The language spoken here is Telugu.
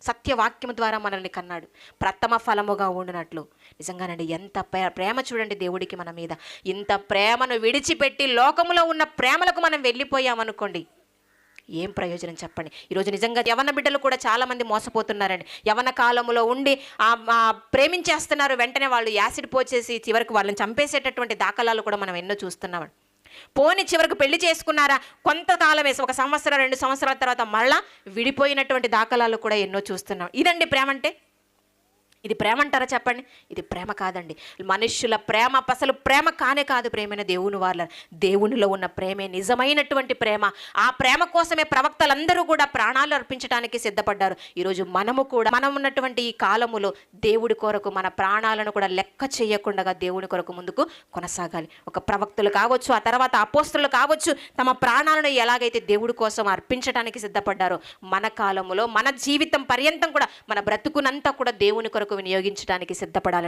సత్యవాక్యం ద్వారా మనల్ని కన్నాడు. ప్రథమ ఫలముగా ఉండినట్లు. నిజంగానండి, ఎంత ప్రేమ చూడండి దేవుడికి మన మీద. ఇంత ప్రేమను విడిచిపెట్టి లోకములో ఉన్న ప్రేమలకు మనం వెళ్ళిపోయామనుకోండి, ఏం ప్రయోజనం చెప్పండి. ఈరోజు నిజంగా యవన బిడ్డలు కూడా చాలామంది మోసపోతున్నారండి. యవన కాలంలో ఉండి ప్రేమించేస్తున్నారు, వెంటనే వాళ్ళు యాసిడ్ పోసేసి చివరికి వాళ్ళని చంపేసేటటువంటి దాఖలాలు కూడా మనం ఎన్నో చూస్తున్నాం. పోని చివరికి పెళ్లి చేసుకున్నారా, కొంతకాలం వేసి 1 సంవత్సరం 2 సంవత్సరాల తర్వాత మళ్ళా విడిపోయినటువంటి దాఖలాలు కూడా ఎన్నో చూస్తున్నాం. ఇదండి ప్రేమ అంటే? ఇది ప్రేమ అంటారా చెప్పండి? ఇది ప్రేమ కాదండి. మనుష్యుల ప్రేమ అసలు ప్రేమ కానే కాదు. ప్రేమైన దేవుని వాళ్ళ దేవునిలో ఉన్న ప్రేమే నిజమైనటువంటి ప్రేమ. ఆ ప్రేమ కోసమే ప్రవక్తలందరూ కూడా ప్రాణాలు అర్పించడానికి సిద్ధపడ్డారు. ఈరోజు మనము కూడా మనం ఉన్నటువంటి ఈ కాలములో దేవుడి కొరకు మన ప్రాణాలను కూడా లెక్క చేయకుండా దేవుడి కొరకు ముందుకు కొనసాగాలి. ఒక ప్రవక్తలు కావచ్చు, ఆ తర్వాత అపోస్తలులు కావచ్చు, తమ ప్రాణాలను ఎలాగైతే దేవుడి కోసం అర్పించడానికి సిద్ధపడ్డారో మన కాలములో మన జీవితం పర్యంతం కూడా మన బ్రతుకునంతా కూడా దేవుని కొరకు వినియోగించడానికి సిద్ధపడాలి.